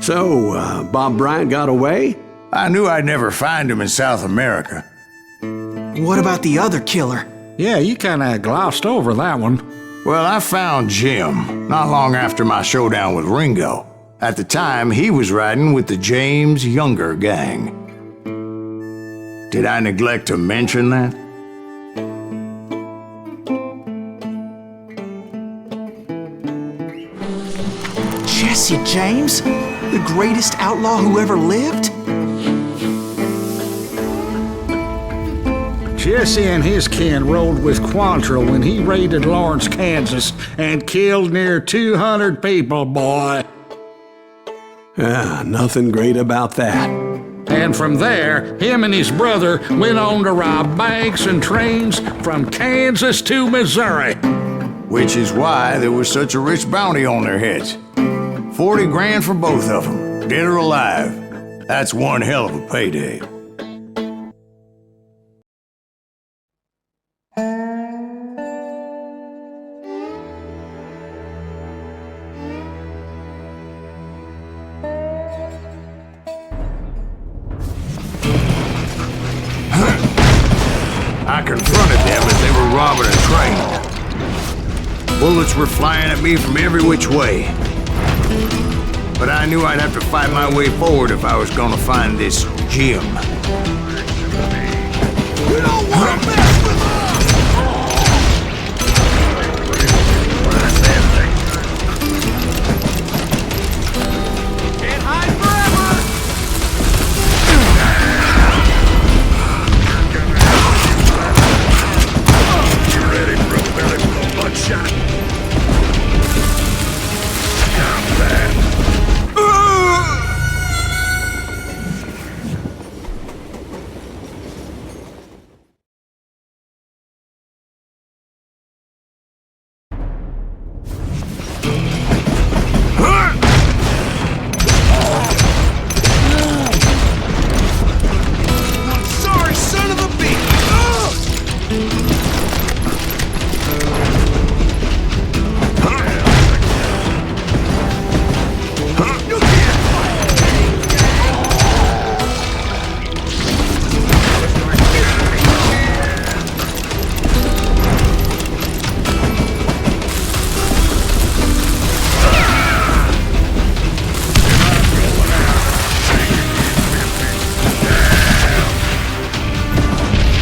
So, Bob Bryant got away? I knew I'd never find him in South America. What about the other killer? Yeah, you kinda glossed over that one. Well, I found Jim not long after my showdown with Ringo. At the time, he was riding with the James Younger gang. Did I neglect to mention that? Jesse James? The greatest outlaw who ever lived? Jesse and his kin rode with Quantrill when he raided Lawrence, Kansas, and killed near 200 people, boy. Nothing great about that. And from there, him and his brother went on to rob banks and trains from Kansas to Missouri. Which is why there was such a rich bounty on their heads. 40 grand for both of them, dead or alive. That's one hell of a payday. I confronted them as they were robbing a train. Bullets were flying at me from every which way. But I knew I'd have to fight my way forward if I was gonna find this Jim. We don't want to mess with us! Can't hide forever! You ready for a belly full of bloodshot? Combat! Sorry, son of a bitch! You can't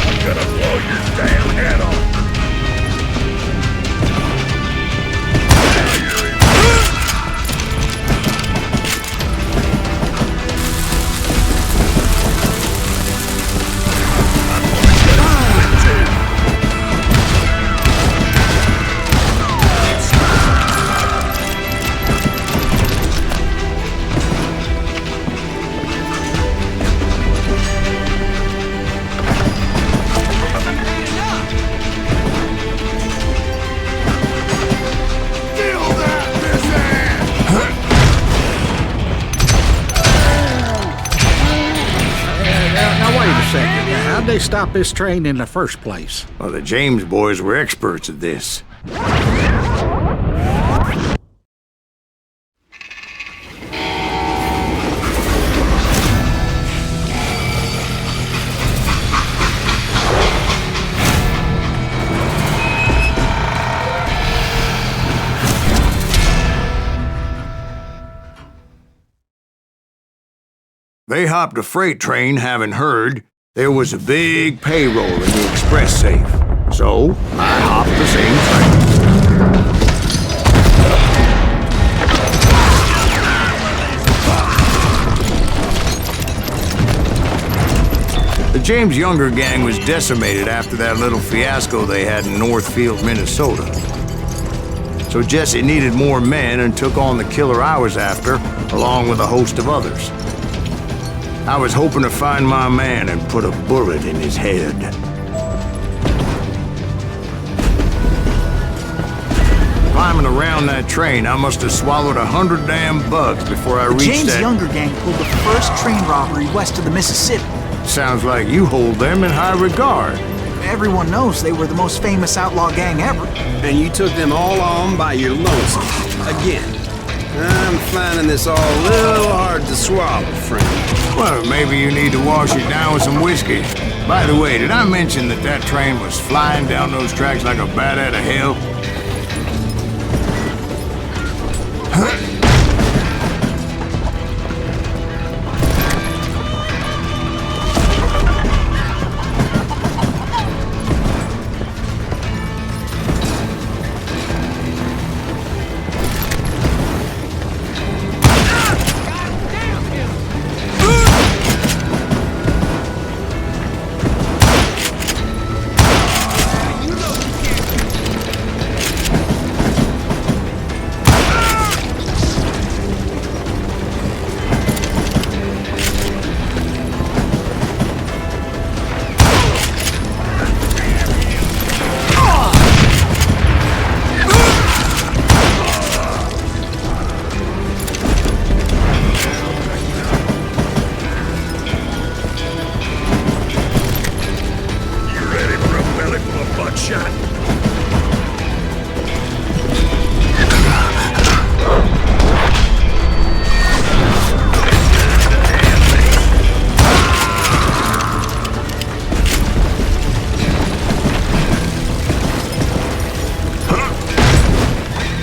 I'm gonna blow your damn head off! Now wait a second. Now, how'd they stop this train in the first place? Well, the James boys were experts at this. They hopped a freight train having heard there was a big payroll in the express safe. So, I hopped the same train. The James Younger gang was decimated after that little fiasco they had in Northfield, Minnesota. So Jesse needed more men and took on the killer I was after, along with a host of others. I was hoping to find my man and put a bullet in his head. Climbing around that train, I must have swallowed 100 damn bugs before I reached James that... Younger gang pulled the first train robbery west of the Mississippi. Sounds like you hold them in high regard. Everyone knows they were the most famous outlaw gang ever. And you took them all on by your lonesome. Again. I'm finding this all a little hard to swallow, friend. Well, maybe you need to wash it down with some whiskey. By the way, did I mention that that train was flying down those tracks like a bat out of hell?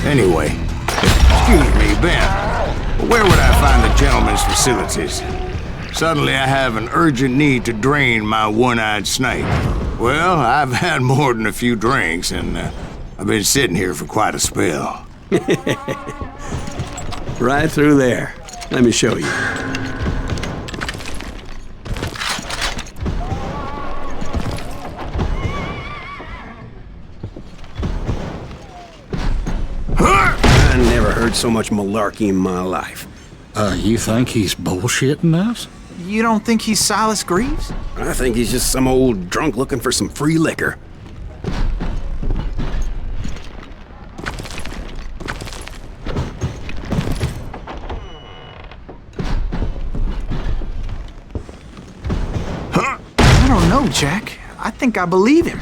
Anyway, excuse me, Ben. Where would I find the gentleman's facilities? Suddenly I have an urgent need to drain my one-eyed snake. Well, I've had more than a few drinks, and I've been sitting here for quite a spell. Right through there. Let me show you. I never heard so much malarkey in my life. You think he's bullshitting us? You don't think he's Silas Greaves? I think he's just some old drunk looking for some free liquor. I don't know, Jack. I think I believe him.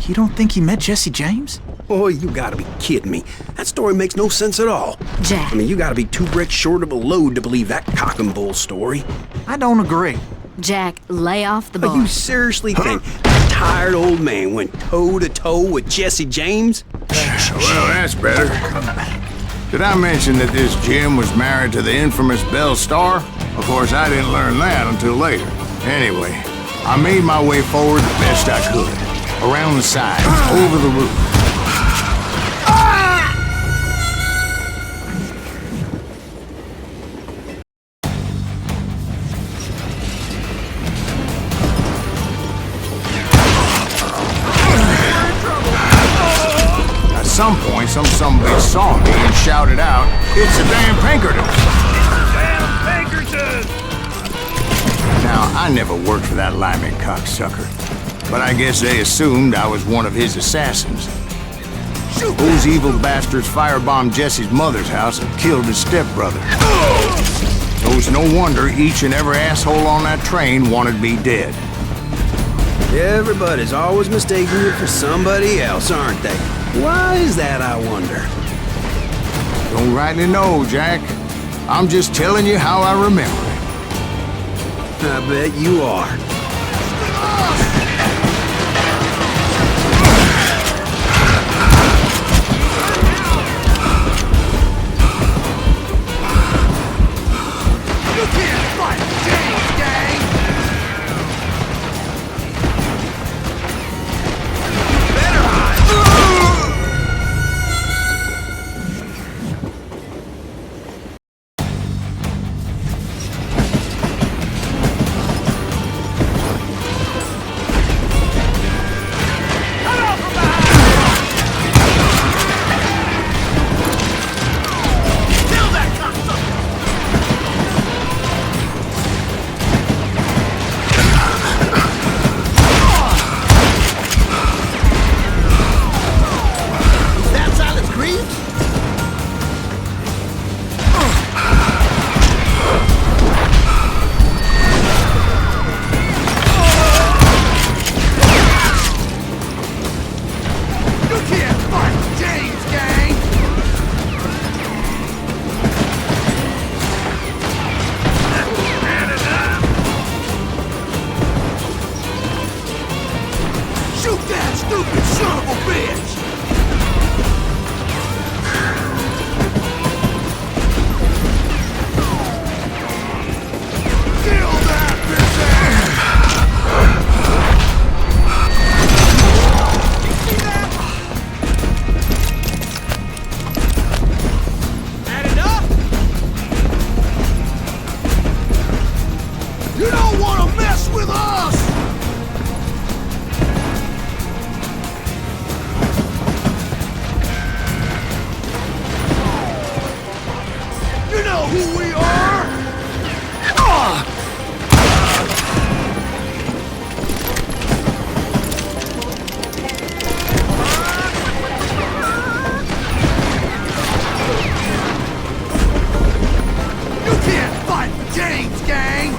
You don't think he met Jesse James? Boy, you gotta be kidding me. That story makes no sense at all. Jack. I mean, you gotta be 2 bricks short of a load to believe that cock and bull story. I don't agree. Jack, lay off the But bar. you seriously think that tired old man went toe-to-toe with Jesse James? Well, that's better. Did I mention that this Jim was married to the infamous Belle Starr? Of course, I didn't learn that until later. Anyway, I made my way forward the best I could. Around the sides, over the roof. At some point, some bitch saw me and shouted out, "It's a damn Pinkerton!" Damn Pinkerton! Now, I never worked for that limey cocksucker, but I guess they assumed I was one of his assassins. Those evil bastards firebombed Jesse's mother's house and killed his stepbrother. So it's no wonder each and every asshole on that train wanted me dead. Everybody's always mistaking you for somebody else, aren't they? Why is that, I wonder? Don't rightly know, Jack. I'm just telling you how I remember it. I bet you are. You can't fight James, gang! Better hide! know who we are? You can't fight James, gang!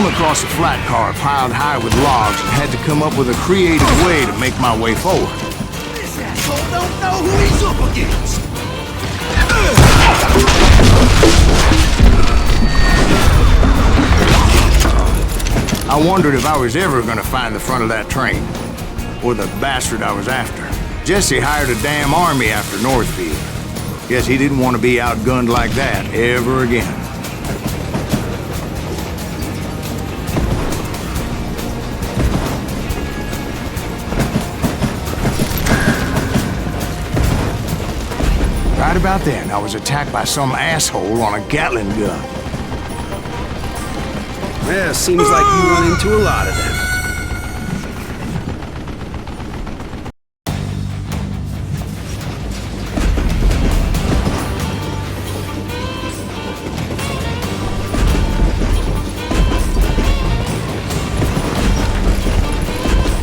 Across a flat car piled high with logs and had to come up with a creative way to make my way forward. This asshole don't know who he's up against! I wondered if I was ever gonna find the front of that train, or the bastard I was after. Jesse hired a damn army after Northfield. Guess he didn't want to be outgunned like that ever again. Right about then, I was attacked by some asshole on a Gatling gun. Yeah, seems like you run into a lot of them.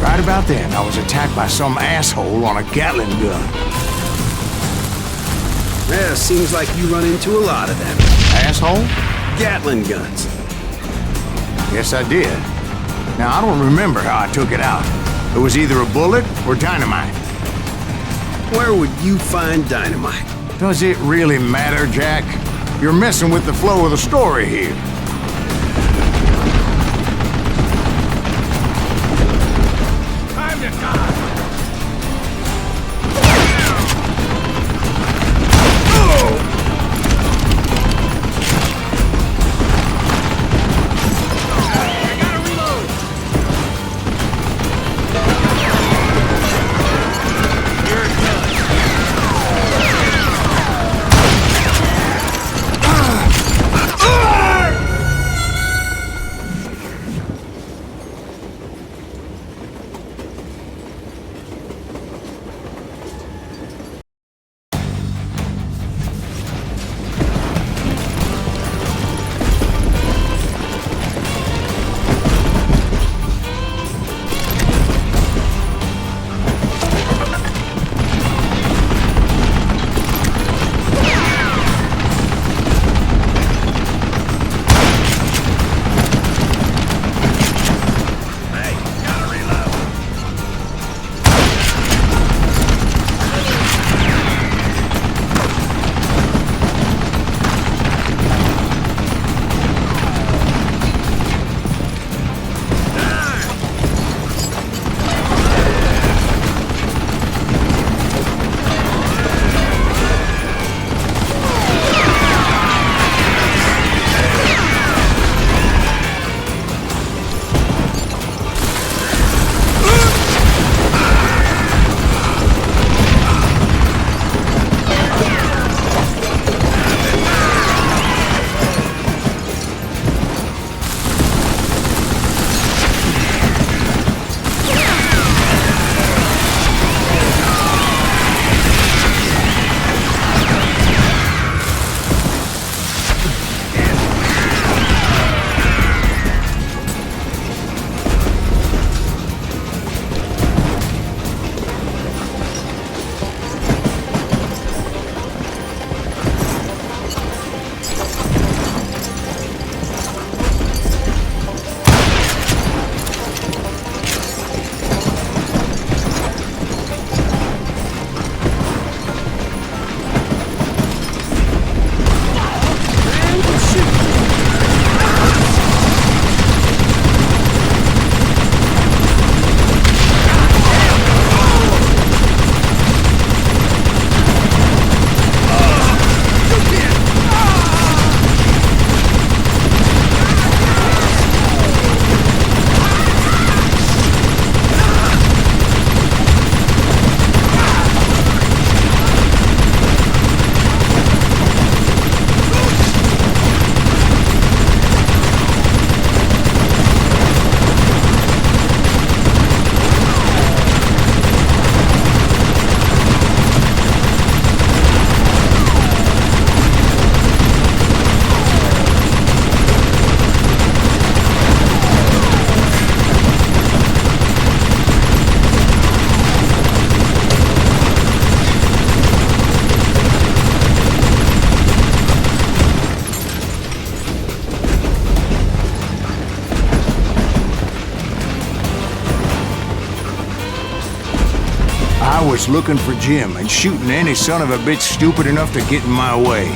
Right about then, I was attacked by some asshole on a Gatling gun. Yeah, seems like you run into a lot of them. Asshole? Gatling guns. Yes, I did. Now, I don't remember how I took it out. It was either a bullet or dynamite. Where would you find dynamite? Does it really matter, Jack? You're messing with the flow of the story here. Time to die! was looking for Jim and shooting any son of a bitch stupid enough to get in my way.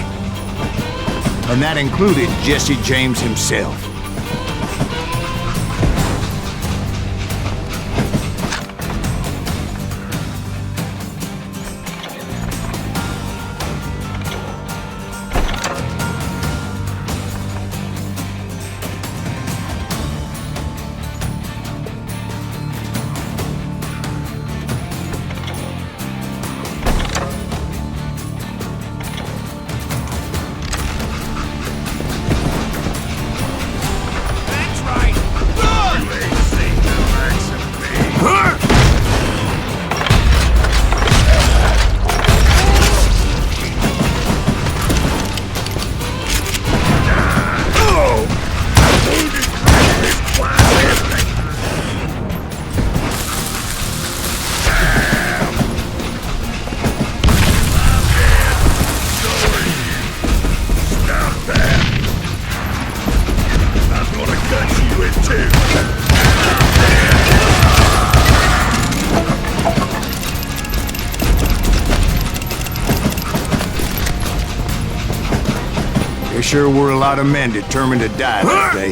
And that included Jesse James himself. There sure were a lot of men determined to die that day.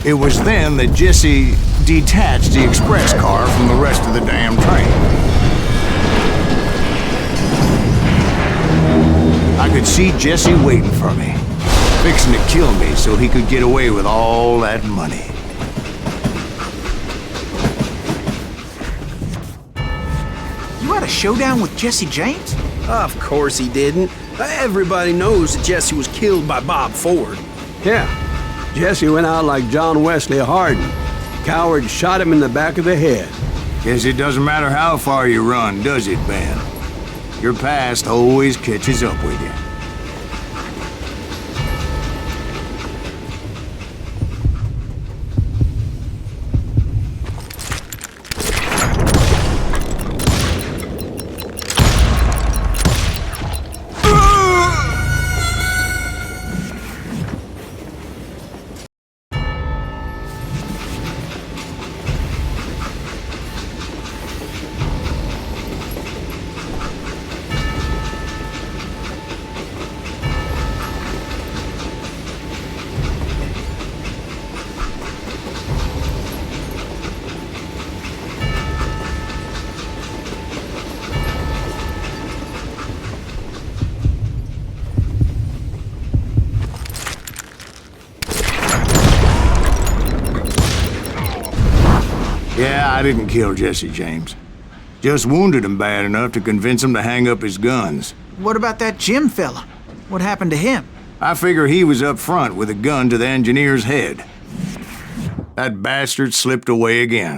It was then that Jesse detached the express car from the rest of the damn train. I could see Jesse waiting for me, fixing to kill me so he could get away with all that money. You had a showdown with Jesse James? Of course he didn't. Everybody knows that Jesse was killed by Bob Ford. Yeah, Jesse went out like John Wesley Hardin. Coward shot him in the back of the head. Guess it doesn't matter how far you run, does it, Ben? Your past always catches up with you. Yeah, I didn't kill Jesse James. Just wounded him bad enough to convince him to hang up his guns. What about that Jim fella? What happened to him? I figure he was up front with a gun to the engineer's head. That bastard slipped away again.